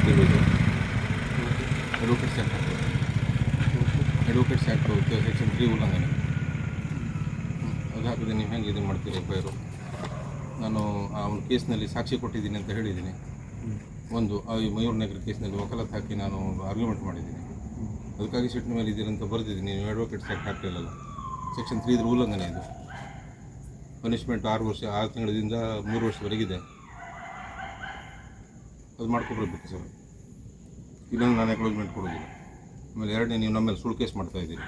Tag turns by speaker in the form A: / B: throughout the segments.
A: ಹಾಕಿರೋದು advocates act section 3 ಉಲ್ಲಂಘನೆ ಅದು ಹಾಕಿದ್ರೆ ನೀವು ಹೆಂಗೆ ಇದು ಮಾಡ್ತೀರಿ ಎಫ್ಐಆರು? ನಾನು ಆ ಒಂದು ಕೇಸ್ನಲ್ಲಿ ಸಾಕ್ಷಿ ಕೊಟ್ಟಿದ್ದೀನಿ ಅಂತ ಹೇಳಿದ್ದೀನಿ. ಒಂದು ಈ ಮಯೂರ್ ನಗರ ಕೇಸ್ನಲ್ಲಿ ವಕಾಲತ್ ಹಾಕಿ ನಾನು ಆರ್ಗ್ಯುಮೆಂಟ್ ಮಾಡಿದ್ದೀನಿ. ಅದಕ್ಕಾಗಿ ಸಿಟ್ಟಿನ ಮೇಲೆ ಇದ್ದೀರಂತ ಬರೆದಿದ್ದೀನಿ. ನೀವು ಅಡ್ವೊಕೇಟ್ಸ್ ಆ್ಯಕ್ಟ್ ಹಾಕ್ತಿಲ್ಲಲ್ಲ, ಸೆಕ್ಷನ್ 3 ಉಲ್ಲಂಘನೆ ಇದು. ಪನಿಷ್ಮೆಂಟ್ 6 ತಿಂಗಳಿಂದ 3 ವರ್ಷದವರೆಗಿದೆ. ಅದು ಮಾಡ್ಕೊಬರ್ಬೇಕು ಸರ್, ಇಲ್ಲಾಂದ್ರೆ ನಾನು ಅಕ್ನಾಲೇಜ್ಮೆಂಟ್ ಕೊಡೋದಿಲ್ಲ. ಆಮೇಲೆ ಎರಡನೇ, ನೀವು ನಮ್ಮ ಮೇಲೆ ಸುಳ್ಳು ಕೇಸ್ ಮಾಡ್ತಾಯಿದ್ದೀರಿ.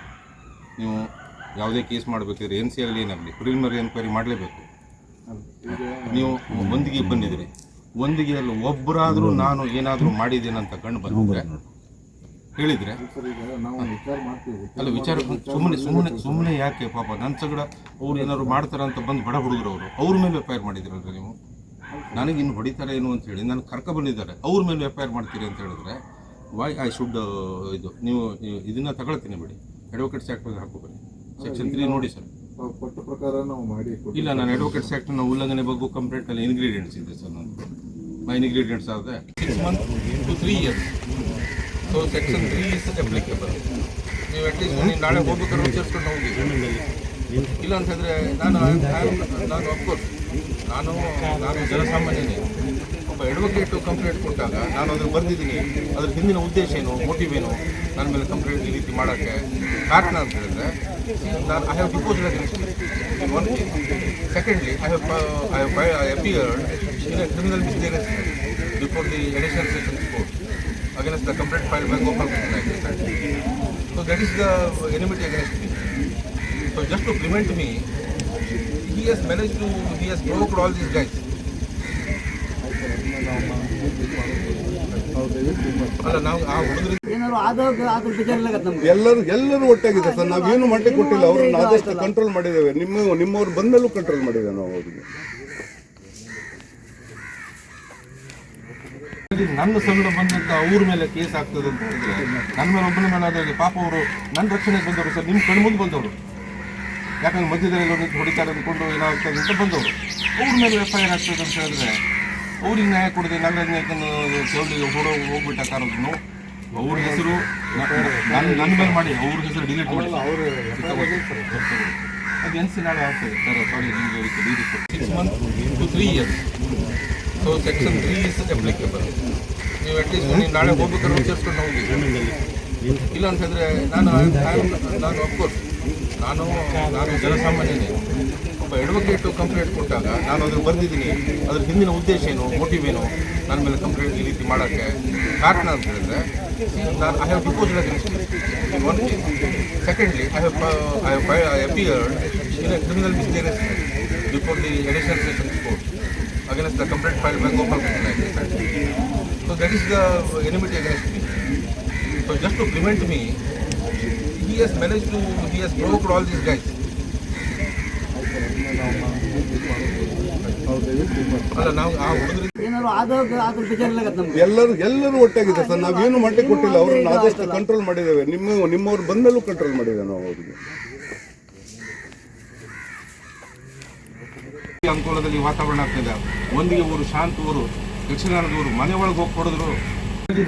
A: ನೀವು ಯಾವುದೇ ಕೇಸ್ ಮಾಡಬೇಕಿದ್ರೆ NC ಆಗಲಿ ಏನಾಗಲಿ ಪ್ರಿಲಿಮಿನರಿ ಎನ್ಕ್ವೈರಿ ಮಾಡಲೇಬೇಕು. ನೀವು ಒಂದಿಗೆ ಬಂದಿದ್ದೀರಿ, ಒಂದಿಗೆಯಲ್ಲಿ ಒಬ್ಬರಾದರೂ ನಾನು ಏನಾದರೂ ಮಾಡಿದ್ದೇನಂತ ಕಂಡು ಬಂದಿದ್ರೆ ಹೇಳಿದರೆ ಅಲ್ಲ, ವಿಚಾರ ಸುಮ್ಮನೆ ಯಾಕೆ ಪಾಪ ನನ್ನ ಸಗಡ ಅವ್ರು ಏನಾದ್ರು ಮಾಡ್ತಾರಂತ ಬಂದು ಬಡ ಹುಡುಗರು ಅವ್ರ ಮೇಲೆ ಎಫ್ಐಆರ್ ಮಾಡಿದ್ದೀರಲ್ರಿ ನೀವು. ನನಗೆ ಇನ್ನು ಹೊಡಿತಾರೆ ಏನು ಅಂತ ಹೇಳಿ ನಾನು ಕರ್ಕ ಬಂದಿದ್ದಾರೆ, ಅವ್ರ ಮೇಲೆ ಎಫ್ಐಆರ್ ಮಾಡ್ತೀರಿ ಅಂತ ಹೇಳಿದ್ರೆ ವೈ ಐ ಶುಡ್ ಇದು ನೀವು ಇದನ್ನು ತಗೊಳ್ತೀನಿ ಬಿಡಿ. ಅಡ್ವೊಕೇಟ್ಸ್ ಆ್ಯಕ್ಟ್ ಹಾಕೋಬನ್ನಿ, ಸೆಕ್ಷನ್ 3 ನೋಡಿ ಸರ್.
B: ಕೊಟ್ಟ ಪ್ರಕಾರ ನಾವು ಮಾಡಿ
A: ಇಲ್ಲ, ನಾನು ಅಡ್ವೊಕೇಟ್ಸ್ ಆ್ಯಕ್ಟ್ನ ಉಲ್ಲಂಘನೆ ಬಗ್ಗೆ ಕಂಪ್ಲೇಂಟಲ್ಲಿ ಇನ್ಗ್ರೀಡಿಯೆಂಟ್ಸ್ ಇದೆ ಸರ್. ನಾನು ಮೈ ಇನ್ಗ್ರೀಡಿಯೆಂಟ್ಸ್ ಆದರೆ 6 months to 3 years. So section 3 is applicable. ನೀವು ಅಟ್ಲೀಸ್ಟ್ ನೀವು ನಾಳೆ ಹೋಗ್ಬೇಕಾದ್ರೆ ವಿಚಾರಿಸ್ಕೊಂಡು ಹೋಗಿ. ಇಲ್ಲ ಅಂತಂದರೆ ನಾನು ಅಫ್ಕೋರ್ಸ್ ನಾನು ಜನಸಾಮಾನ್ಯನೇ. ಒಬ್ಬ ಅಡ್ವೊಕೇಟು ಕಂಪ್ಲೇಂಟ್ ಕೊಟ್ಟಾಗ ನಾನು ಅದನ್ನು ಬರೆದಿದ್ದೀನಿ. ಅದ್ರ ಹಿಂದಿನ ಉದ್ದೇಶ ಏನು, ಮೋಟಿವ್ ಏನು, ನನ್ನ ಮೇಲೆ ಕಂಪ್ಲೇಂಟ್ ಈ ರೀತಿ ಮಾಡೋಕ್ಕೆ ಕಾರಣ ಅಂತ ಹೇಳಿದ್ರೆ ನಾನು I have deposed against one case. Secondly I have appeared in a criminal misbehaviour before the additional sessions court against the complaint filed by Gopal Krishna. So that is the enmity against me. So just to prevent me, he has provoked all these guys. ಅಲ್ಲ, ನಾವು ಆ
B: ಎಲ್ಲರೂ ಒಟ್ಟಾಗಿದೆ sir. ನಾವೇನು ಮಾಡಲಿಕ್ಕೆ ಕೊಟ್ಟಿಲ್ಲ, ಅವ್ರನ್ನ ಆದಷ್ಟು control ಮಾಡಿದ್ದೇವೆ. ನಿಮ್ಮವ್ರು ಬಂದಲ್ಲೂ ಕಂಟ್ರೋಲ್ ಮಾಡಿದ್ದೇವೆ ನಾವು ಅವ್ರಿಗೆ.
A: ನನ್ನ ಸಂಗಡ ಬಂದಂತ ಅವ್ರ ಮೇಲೆ ಕೇಸ್ ಆಗ್ತದೆ ಅಂತ ಹೇಳಿದ್ರೆ ನನ್ನ ಮೇಲೆ ಒಬ್ಬನ ಮೇಲೆ ಆದಾಗ ಪಾಪ ಅವರು ನನ್ನ ರಕ್ಷಣೆಗೆ ಬಂದವರು ಸರ್. ನಿಮ್ಮ ಕಣ್ಣು ಮುಂದೆ ಬಂದವರು, ಯಾಕಂದ್ರೆ ಮಧ್ಯದಲ್ಲಿ ಒಂದು ಹೊಡಿತಾರೆ ಅಂದ್ಕೊಂಡು ಏನಾಗ್ತದೆ ಅಂತ ಬಂದವರು. ಅವ್ರ ಮೇಲೆ FIR ಆಗ್ತದೆ ಅಂತ ಹೇಳಿದ್ರೆ ಅವ್ರಿಗೆ ನ್ಯಾಯ ಕೊಡದೆ ನಾಗರಾಜ್ ಚೌಳಿಗೆ ಹೋಗ್ಬಿಟ್ಟ ಕಾರನ್ನು ಅವ್ರ ಹೆಸರು ನನ್ನ ಮೇಲೆ ಮಾಡಿ ಅವ್ರ ಹೆಸರು ಡಿಲೀಟ್ ಮಾಡಿ ಅದು NC ನಾಳೆ ಆಗ್ತದೆ ಸರ್. ಸಾರಿ, ನಿಮಗೆ 6 months to 3 years. So section 3 is applicable. ನೀವು ಅಟ್ಲೀಸ್ಟ್ ನೀವು ನಾಳೆ ಹೋಗ್ಬೇಕಾದ್ರೆ ವಿಚಾರಿಸ್ಕೊಂಡು ಹೋಗಿ. ಇಲ್ಲ ಅಂತಂದರೆ ನಾನು ಅಫ್ಕೋರ್ಸ್ ನಾನು ಜನಸಾಮಾನ್ಯನೇ. ಒಬ್ಬ ಅಡ್ವೊಕೇಟು ಕಂಪ್ಲೇಂಟ್ ಕೊಟ್ಟಾಗ ನಾನು ಅದನ್ನು ಬರೆದಿದ್ದೀನಿ. ಅದ್ರ ಹಿಂದಿನ ಉದ್ದೇಶ ಏನು, ಮೋಟಿವ್ ಏನು, ನನ್ನ ಮೇಲೆ ಕಂಪ್ಲೇಂಟ್ ಈ ರೀತಿ ಮಾಡೋಕ್ಕೆ ಕಾರಣ ಅಂತ ಹೇಳಿದ್ರೆ ನಾನು I have deposed against one case. Secondly I have appeared in a criminal misbehaviour before the additional sessions court against the complaint filed by Gopal Krishna. So that is the enmity against me. So just to prevent me, he has provoked all these guys. ಅಲ್ಲ, ನಾವು ಆ
B: ಎಲ್ಲರೂ ಒಟ್ಟಾಗಿದೆ sir. ನಾವೇನು ಮಾಡಲಿಕ್ಕೆ ಕೊಟ್ಟಿಲ್ಲ, ಅವ್ರನ್ನ ಆದಷ್ಟು control ಮಾಡಿದ್ದೇವೆ. ನಿಮ್ಮವ್ರು ಬಂದಲ್ಲೂ ಕಂಟ್ರೋಲ್ ಮಾಡಿದ್ದೇವೆ ನಾವು ಅವ್ರಿಗೆ.
A: ಅನುಕೂಲದಲ್ಲಿ ವಾತಾವರಣ ಆಗ್ತದೆ. ಒಂದಿಗೆ ಊರು, ಶಾಂತ ಊರು, ಯಕ್ಷಗಾನದವರು ಮನೆ ಒಳಗೆ ಹೋಗಿ ಕೊಡಿದ್ರು.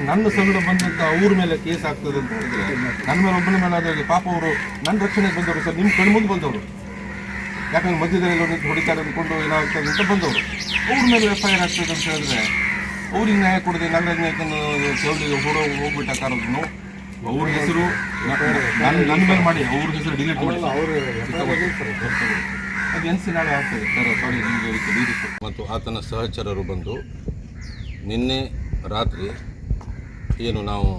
A: ನನ್ನ ಸಂಗಡ ಬಂದಂತ ಅವ್ರ ಮೇಲೆ ಕೇಸ್ ಆಗ್ತದೆ ಅಂತ ಹೇಳಿದ್ರೆ ನನ್ನ ಮೇಲೆ ಒಬ್ಬನ ಮೇಲೆ ಆದಾಗ ಪಾಪ ಅವರು ನನ್ನ ರಕ್ಷಣೆಗೆ ಬಂದವರು ಸರ್. ನಿಮ್ಮ ಕಣ್ಣು ಮುಂದೆ ಬಂದವರು, ಯಾಕಂದ್ರೆ ಮಧ್ಯದಲ್ಲಿ ಒಂದು ಹೊಡಿತಾರೆ ಅಂದ್ಕೊಂಡು ಏನಾಗ್ತದೆ ಅಂತ ಬಂದವರು. ಅವ್ರ ಮೇಲೆ FIR ಆಗ್ತದೆ ಅಂತ ಹೇಳಿದ್ರೆ ಅವ್ರಿಗೆ ನ್ಯಾಯ ಕೊಡದೆ ನಾಗರಾಜ್ ಚೌಳಿಗೆ ಹೋಗ್ಬಿಟ್ಟ ಕಾರನ್ನು ಅವ್ರ ಹೆಸರು ನನ್ನ ಮೇಲೆ ಮಾಡಿ ಅವ್ರ ಹೆಸರು ಡಿಲೀಟ್ ಮಾಡಿ ಅದು NC ನಾಳೆ ಆಗ್ತದೆ ಸರ್. ಸಾರಿ, ನಿಮಗೆ ಮತ್ತು ಆತನ ಸಹಚರರು ಬಂದು ನಿನ್ನೆ ರಾತ್ರಿ ಏನು ನಾವು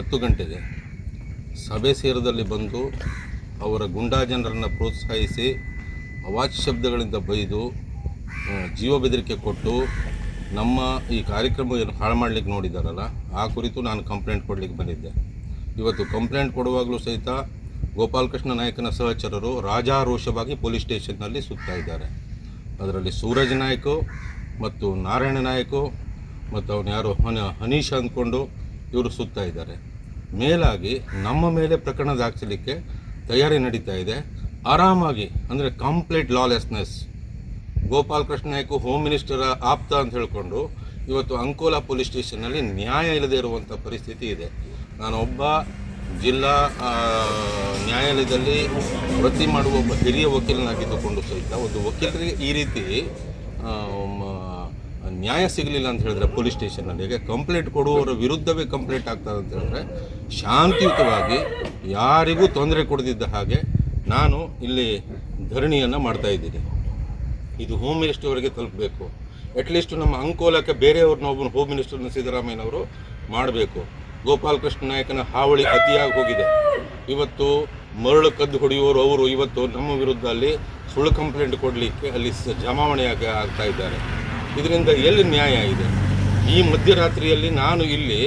A: 10 ಗಂಟೆಗೆ ಸಭೆ ಸೇರದಲ್ಲಿ ಬಂದು ಅವರ ಗುಂಡಾ ಜನರನ್ನು ಪ್ರೋತ್ಸಾಹಿಸಿ ಅವಾಚ್ಯ ಶಬ್ದಗಳಿಂದ ಬೈದು ಜೀವ ಬೆದರಿಕೆ ಕೊಟ್ಟು ನಮ್ಮ ಈ ಕಾರ್ಯಕ್ರಮ ಏನು ಹಾಳು ಮಾಡಲಿಕ್ಕೆ ನೋಡಿದ್ದಾರಲ್ಲ, ಆ ಕುರಿತು ನಾನು ಕಂಪ್ಲೇಂಟ್ ಕೊಡಲಿಕ್ಕೆ ಬಂದಿದ್ದೆ. ಇವತ್ತು ಕಂಪ್ಲೇಂಟ್ ಕೊಡುವಾಗಲೂ ಸಹಿತ ಗೋಪಾಲಕೃಷ್ಣ ನಾಯಕನ ಸಹಚರರು ರಾಜಾರೋಷವಾಗಿ ಪೊಲೀಸ್ ಸ್ಟೇಷನ್ನಲ್ಲಿ ಸುತ್ತಾ ಇದ್ದಾರೆ. ಅದರಲ್ಲಿ ಸೂರಜ್ ನಾಯ್ಕು ಮತ್ತು ನಾರಾಯಣ ನಾಯ್ಕು ಮತ್ತು ಅವನು ಯಾರು ಹನೀಶ್ ಅಂದ್ಕೊಂಡು ಇವರು ಸುತ್ತಾ ಇದ್ದಾರೆ. ಮೇಲಾಗಿ ನಮ್ಮ ಮೇಲೆ ಪ್ರಕರಣ ದಾಖಲಿಸಲಿಕ್ಕೆ ತಯಾರಿ ನಡೀತಾ ಇದೆ. ಆರಾಮಾಗಿ, ಅಂದರೆ complete lawlessness. Gopalakrishna Naik home minister ಆಪ್ತ ಅಂತ ಹೇಳಿಕೊಂಡು ಇವತ್ತು ಅಂಕೋಲಾ ಪೊಲೀಸ್ ಸ್ಟೇಷನ್ನಲ್ಲಿ ನ್ಯಾಯ ಇಲ್ಲದೆ ಇರುವಂಥ ಪರಿಸ್ಥಿತಿ ಇದೆ. ನಾನು ಒಬ್ಬ ಜಿಲ್ಲಾ ನ್ಯಾಯಾಲಯದಲ್ಲಿ ವೃತ್ತಿ ಮಾಡುವ ಒಬ್ಬ ಹಿರಿಯ ವಕೀಲನಾಗಿದ್ದುಕೊಂಡು ಸಹಿತ ಒಂದು ವಕೀಲರಿಗೆ ಈ ರೀತಿ ನ್ಯಾಯ ಸಿಗಲಿಲ್ಲ ಅಂತ ಹೇಳಿದ್ರೆ ಪೊಲೀಸ್ ಸ್ಟೇಷನ್ನಲ್ಲಿ ಈಗ ಕಂಪ್ಲೇಂಟ್ ಕೊಡುವವರ ವಿರುದ್ಧವೇ ಕಂಪ್ಲೇಂಟ್ ಆಗ್ತದೆ ಅಂತ ಹೇಳಿದ್ರೆ ಶಾಂತಿಯುತವಾಗಿ ಯಾರಿಗೂ ತೊಂದರೆ ಕೊಡದಿದ್ದ ಹಾಗೆ ನಾನು ಇಲ್ಲಿ ಧರಣಿಯನ್ನು ಮಾಡ್ತಾಯಿದ್ದೀನಿ. ಇದು ಹೋಮ್ ಮಿನಿಸ್ಟರ್ವರೆಗೆ ತಲುಪಬೇಕು. ಅಟ್ಲೀಸ್ಟ್ ನಮ್ಮ ಅಂಕೋಲಕ್ಕೆ ಬೇರೆಯವ್ರನ್ನ ಒಬ್ಬರು ಹೋಮ್ ಮಿನಿಸ್ಟರ್ನ ಸಿದ್ದರಾಮಯ್ಯನವರು ಮಾಡಬೇಕು. ಗೋಪಾಲಕೃಷ್ಣ ನಾಯಕನ ಹಾವಳಿ ಅತಿಯಾಗಿ ಹೋಗಿದೆ. ಇವತ್ತು ಮರಳು ಕದ್ದು ಹೊಡೆಯುವವರು ಅವರು ಇವತ್ತು ನಮ್ಮ ವಿರುದ್ಧ ಅಲ್ಲಿ ಸುಳ್ಳು ಕಂಪ್ಲೇಂಟ್ ಕೊಡಲಿಕ್ಕೆ ಅಲ್ಲಿ ಜಮಾವಣೆಯಾಗಿ ಆಗ್ತಾ ಇದ್ದಾರೆ. ಇದರಿಂದ ಎಲ್ಲಿ ನ್ಯಾಯ ಇದೆ? ಈ ಮಧ್ಯರಾತ್ರಿಯಲ್ಲಿ ನಾನು ಇಲ್ಲಿ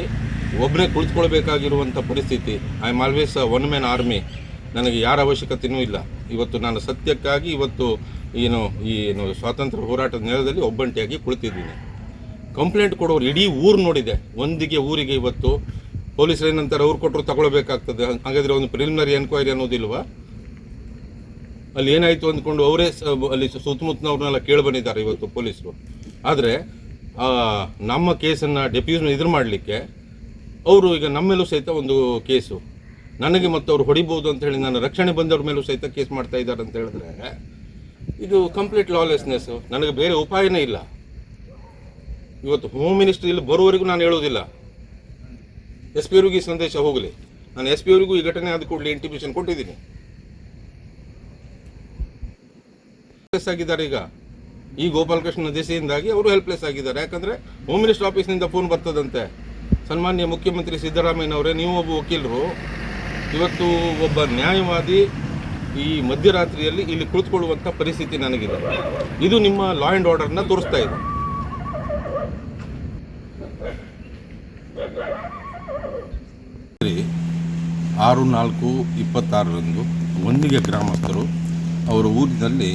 A: ಒಬ್ಬನೇ ಕುಳಿತುಕೊಳ್ಬೇಕಾಗಿರುವಂಥ ಪರಿಸ್ಥಿತಿ. I am always one man army. ನನಗೆ ಯಾರ ಅವಶ್ಯಕತೆಯೂ ಇಲ್ಲ. ಇವತ್ತು ನಾನು ಸತ್ಯಕ್ಕಾಗಿ ಇವತ್ತು ಏನು ಸ್ವಾತಂತ್ರ್ಯ ಹೋರಾಟದ ನೆಲದಲ್ಲಿ ಒಬ್ಬಂಟಿಯಾಗಿ ಕುಳಿತಿದ್ದೀನಿ. ಕಂಪ್ಲೇಂಟ್ ಕೊಡೋರು ಇಡೀ ಊರು ನೋಡಿದೆ. ಒಂದಿಗೆ ಊರಿಗೆ ಇವತ್ತು ಪೊಲೀಸರು ಏನಂತಾರೆ, ಅವ್ರು ಕೊಟ್ಟರು ತಗೊಳ್ಬೇಕಾಗ್ತದೆ. ಹಾಗಾದರೆ ಒಂದು ಪ್ರಿಲಿಮಿನರಿ ಎನ್ಕ್ವೈರಿ ಅನ್ನೋದಿಲ್ವಾ? ಅಲ್ಲಿ ಏನಾಯಿತು ಅಂದ್ಕೊಂಡು ಅವರೇ ಅಲ್ಲಿ ಸುತ್ತಮುತ್ತನವ್ರನ್ನೆಲ್ಲ ಕೇಳಿ ಬಂದಿದ್ದಾರೆ ಇವತ್ತು ಪೊಲೀಸರು. ಆದರೆ ನಮ್ಮ ಕೇಸನ್ನು ಡೆಪ್ಯೂಸ್ನ ಎದುರು ಮಾಡಲಿಕ್ಕೆ ಅವರು ಈಗ ನಮ್ಮ ಮೇಲೂ ಸಹಿತ ಒಂದು ಕೇಸು ನನಗೆ ಮತ್ತು ಅವ್ರು ಹೊಡಿಬೋದು ಅಂತ ಹೇಳಿ ನಾನು ರಕ್ಷಣೆ ಬಂದವ್ರ ಮೇಲೂ ಸಹಿತ ಕೇಸ್ ಮಾಡ್ತಾ ಇದ್ದಾರೆ ಅಂತ ಹೇಳಿದ್ರೆ ಇದು ಕಂಪ್ಲೀಟ್ ಲಾಲೆಸ್ನೆಸ್ಸು. ನನಗೆ ಬೇರೆ ಉಪಾಯನೇ ಇಲ್ಲ. ಇವತ್ತು ಹೋಮ್ ಮಿನಿಸ್ಟ್ರಿ ಇಲ್ಲಿ ಬರುವವರೆಗೂ ನಾನು ಹೇಳೋದಿಲ್ಲ. ಎಸ್ ಪಿ ಅವರಿಗೂ ಈ ಸಂದೇಶ ಹೋಗಲಿ. ನಾನು ಎಸ್ ಪಿ ಅವರಿಗೂ ಈ ಘಟನೆ ಆದ ಕೂಡಲೇ ಇಂಟಿಮೇಷನ್ ಕೊಟ್ಟಿದ್ದೀನಿ. ಹೆಲ್ಪ್ಲೆಸ್ ಆಗಿದ್ದಾರೆ. ಈ ಗೋಪಾಲಕೃಷ್ಣ ದೆಸೆಯಿಂದಾಗಿ ಅವರು ಹೆಲ್ಪ್ಲೆಸ್ ಆಗಿದ್ದಾರೆ. ಯಾಕಂದರೆ ಹೋಮ್ ಮಿನಿಸ್ಟರ್ ಆಫೀಸ್ನಿಂದ ಫೋನ್ ಬರ್ತದಂತೆ, ಸನ್ಮಾನ್ಯ ಮುಖ್ಯಮಂತ್ರಿ ಸಿದ್ದರಾಮಯ್ಯನವರೇ, ನೀವು ಒಬ್ಬ ವಕೀಲರು, ಇವತ್ತು ಒಬ್ಬ ನ್ಯಾಯವಾದಿ ಈ ಮಧ್ಯರಾತ್ರಿಯಲ್ಲಿ ಇಲ್ಲಿ ಕುಳಿತುಕೊಳ್ಳುವಂಥ ಪರಿಸ್ಥಿತಿ ನನಗಿದೆ. ಇದು ನಿಮ್ಮ ಲಾ ಆ್ಯಂಡ್ ಆರ್ಡರ್ನ ತೋರಿಸ್ತಾ ಇದೆ. ಆರು 4/26 ಒಂದಿಗೆ ಗ್ರಾಮಸ್ಥರು ಅವರ ಊರಿನಲ್ಲಿ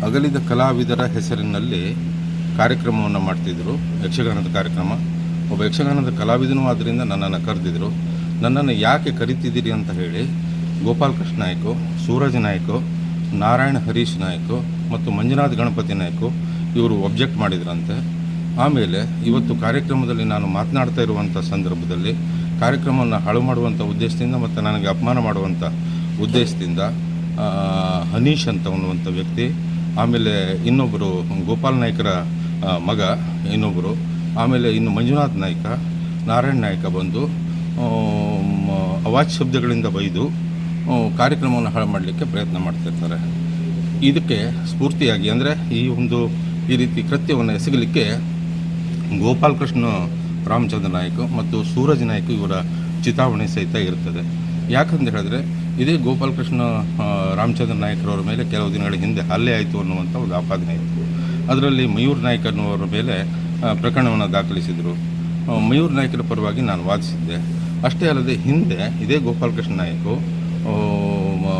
A: ಅಗಲಿದ ಕಲಾವಿದರ ಹೆಸರಿನಲ್ಲಿ ಕಾರ್ಯಕ್ರಮವನ್ನು ಮಾಡ್ತಿದ್ದರು, ಯಕ್ಷಗಾನದ ಕಾರ್ಯಕ್ರಮ. ಒಬ್ಬ ಯಕ್ಷಗಾನದ ಕಲಾವಿದನೂ ಆದ್ದರಿಂದ ನನ್ನನ್ನು ಕರೆದಿದ್ರು. ನನ್ನನ್ನು ಯಾಕೆ ಕರಿತಿದ್ದೀರಿ ಅಂತ ಹೇಳಿ ಗೋಪಾಲಕೃಷ್ಣ ನಾಯ್ಕು, ಸೂರಜ್ ನಾಯ್ಕು, ನಾರಾಯಣ ಹರೀಶ್ ನಾಯ್ಕು ಮತ್ತು ಮಂಜುನಾಥ್ ಗಣಪತಿ ನಾಯ್ಕು ಇವರು ಒಬ್ಜೆಕ್ಟ್ ಮಾಡಿದ್ರಂತೆ. ಆಮೇಲೆ ಇವತ್ತು ಕಾರ್ಯಕ್ರಮದಲ್ಲಿ ನಾನು ಮಾತನಾಡ್ತಾ ಇರುವಂಥ ಸಂದರ್ಭದಲ್ಲಿ ಕಾರ್ಯಕ್ರಮವನ್ನು ಹಾಳು ಮಾಡುವಂಥ ಉದ್ದೇಶದಿಂದ ಮತ್ತು ನನಗೆ ಅಪಮಾನ ಮಾಡುವಂಥ ಉದ್ದೇಶದಿಂದ ಹನೀಶ್ ಅಂತ ಅನ್ನುವಂಥ ವ್ಯಕ್ತಿ, ಆಮೇಲೆ ಇನ್ನೊಬ್ಬರು ಗೋಪಾಲ್ ನಾಯ್ಕರ ಮಗ ಇನ್ನೊಬ್ಬರು, ಆಮೇಲೆ ಇನ್ನು ಮಂಜುನಾಥ್ ನಾಯ್ಕ, ನಾರಾಯಣ್ ನಾಯ್ಕ ಬಂದು ಅವಾಚ್ಯ ಶಬ್ದಗಳಿಂದ ಬೈದು ಕಾರ್ಯಕ್ರಮವನ್ನು ಹಾಳು ಮಾಡಲಿಕ್ಕೆ ಪ್ರಯತ್ನ ಮಾಡ್ತಿರ್ತಾರೆ. ಇದಕ್ಕೆ ಸ್ಫೂರ್ತಿಯಾಗಿ ಅಂದರೆ ಈ ರೀತಿ ಕೃತ್ಯವನ್ನು ಎಸಗಲಿಕ್ಕೆ ಗೋಪಾಲಕೃಷ್ಣ ರಾಮಚಂದ್ರ ನಾಯ್ಕ ಮತ್ತು ಸೂರಜ್ ನಾಯ್ಕ ಇವರ ಚಿತಾವಣೆ ಸಹಿತ ಇರ್ತದೆ. ಯಾಕಂತ ಹೇಳಿದ್ರೆ ಇದೇ ಗೋಪಾಲಕೃಷ್ಣ ರಾಮಚಂದ್ರ ನಾಯ್ಕರವರ ಮೇಲೆ ಕೆಲವು ದಿನಗಳ ಹಿಂದೆ ಹಲ್ಲೆ ಆಯಿತು ಅನ್ನುವಂಥ ಒಂದು ಆಪಾದನೆ ಇತ್ತು. ಅದರಲ್ಲಿ ಮಯೂರ್ ನಾಯ್ಕ ಅನ್ನುವರ ಮೇಲೆ ಪ್ರಕರಣವನ್ನು ದಾಖಲಿಸಿದರು. ಮಯೂರ್ ನಾಯ್ಕರ ಪರವಾಗಿ ನಾನು ವಾದಿಸಿದ್ದೆ. ಅಷ್ಟೇ ಅಲ್ಲದೆ ಹಿಂದೆ ಇದೇ ಗೋಪಾಲಕೃಷ್ಣ ನಾಯ್ಕು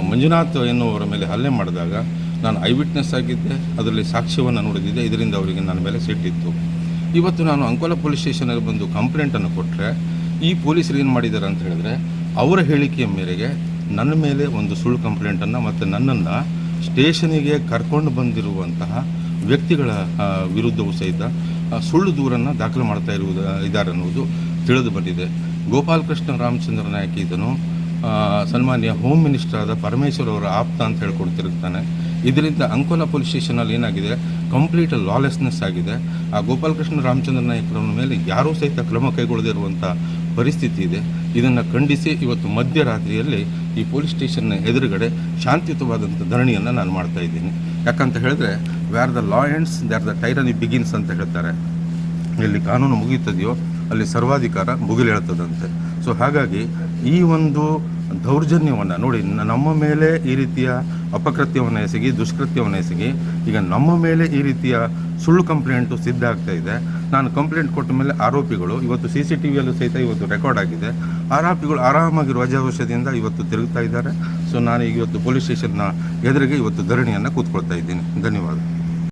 A: ಮಂಜುನಾಥ್ ಎನ್ನುವರ ಮೇಲೆ ಹಲ್ಲೆ ಮಾಡಿದಾಗ ನಾನು ಐ ವಿಟ್ನೆಸ್ ಆಗಿದ್ದೆ, ಅದರಲ್ಲಿ ಸಾಕ್ಷ್ಯವನ್ನು ನೋಡಿದ್ದೆ. ಇದರಿಂದ ಅವರಿಗೆ ನನ್ನ ಮೇಲೆ ಸಿಟ್ಟಿತ್ತು. ಇವತ್ತು ನಾನು ಅಂಕೋಲಾ ಪೊಲೀಸ್ ಸ್ಟೇಷನಲ್ಲಿ ಬಂದು ಕಂಪ್ಲೇಂಟನ್ನು ಕೊಟ್ಟರೆ ಈ ಪೊಲೀಸರು ಏನು ಮಾಡಿದ್ದಾರೆ ಅಂತ ಹೇಳಿದ್ರೆ ಅವರ ಹೇಳಿಕೆಯ ಮೇರೆಗೆ ನನ್ನ ಮೇಲೆ ಒಂದು ಸುಳ್ಳು ಕಂಪ್ಲೇಂಟನ್ನು ಮತ್ತು ನನ್ನನ್ನು ಸ್ಟೇಷನಿಗೆ ಕರ್ಕೊಂಡು ಬಂದಿರುವಂತಹ ವ್ಯಕ್ತಿಗಳ ವಿರುದ್ಧವೂ ಸಹಿತ ಸುಳ್ಳು ದೂರನ್ನು ದಾಖಲು ಮಾಡ್ತಾ ಇದ್ದಾರೆ ಅನ್ನೋದು ತಿಳಿದು ಬಂದಿದೆ. ಗೋಪಾಲಕೃಷ್ಣ ರಾಮಚಂದ್ರ ನಾಯ್ಕ ಇದನ್ನು ಸನ್ಮಾನ್ಯ ಹೋಮ್ ಮಿನಿಸ್ಟರ್ ಆದ ಪರಮೇಶ್ವರ್ ಅವರ ಆಪ್ತ ಅಂತ ಹೇಳ್ಕೊಡ್ತಿರ್ತಾನೆ. ಇದರಿಂದ ಅಂಕೋಲಾ ಪೊಲೀಸ್ ಸ್ಟೇಷನಲ್ಲಿ ಏನಾಗಿದೆ, ಕಂಪ್ಲೀಟ್ ಲಾಲೆಸ್ನೆಸ್ ಆಗಿದೆ. ಆ ಗೋಪಾಲಕೃಷ್ಣ ರಾಮಚಂದ್ರ ನಾಯ್ಕರ ಮೇಲೆ ಯಾರೂ ಸಹಿತ ಕ್ರಮ ಕೈಗೊಳ್ಳದಿರುವಂಥ ಪರಿಸ್ಥಿತಿ ಇದೆ. ಇದನ್ನು ಖಂಡಿಸಿ ಇವತ್ತು ಮಧ್ಯರಾತ್ರಿಯಲ್ಲಿ ಈ ಪೊಲೀಸ್ ಸ್ಟೇಷನ್ನ ಎದುರುಗಡೆ ಶಾಂತಿಯುತವಾದಂಥ ಧರಣಿಯನ್ನು ನಾನು ಮಾಡ್ತಾ ಇದ್ದೀನಿ. ಯಾಕಂತ ಹೇಳಿದ್ರೆ where the law ends there the tyranny begins ಅಂತ ಹೇಳ್ತಾರೆ. ಎಲ್ಲಿ ಕಾನೂನು ಮುಗಿಯುತ್ತದೆಯೋ ಅಲ್ಲಿ ಸರ್ವಾಧಿಕಾರ ಮುಗಿಲೇಳ್ತದಂತೆ. ಸೊ ಹಾಗಾಗಿ ಈ ಒಂದು ದೌರ್ಜನ್ಯವನ್ನು ನೋಡಿ, ನಮ್ಮ ಮೇಲೆ ಈ ರೀತಿಯ ಅಪಕೃತ್ಯವನ್ನು ಎಸಗಿ, ದುಷ್ಕೃತ್ಯವನ್ನು ಎಸಗಿ, ಈಗ ನಮ್ಮ ಮೇಲೆ ಈ ರೀತಿಯ ಸುಳ್ಳು ಕಂಪ್ಲೇಂಟು ಸಿದ್ಧ ಆಗ್ತಾ ಇದೆ. ನಾನು ಕಂಪ್ಲೇಂಟ್ ಕೊಟ್ಟ ಮೇಲೆ ಆರೋಪಿಗಳು ಇವತ್ತು CCTVಯಲ್ಲೂ ಸಹಿತ ಇವತ್ತು ರೆಕಾರ್ಡ್ ಆಗಿದೆ. ಆರೋಪಿಗಳು ಆರಾಮಾಗಿ ವಜಾವಶದಿಂದ ಇವತ್ತು ತಿರುಗ್ತಾ ಇದ್ದಾರೆ. ಸೊ ನಾನು ಇವತ್ತು ಪೊಲೀಸ್ ಸ್ಟೇಷನ್ನ ಎದುರಿಗೆ ಇವತ್ತು ಧರಣಿಯನ್ನು ಕೂತ್ಕೊಳ್ತಾ ಇದ್ದೀನಿ. ಧನ್ಯವಾದ.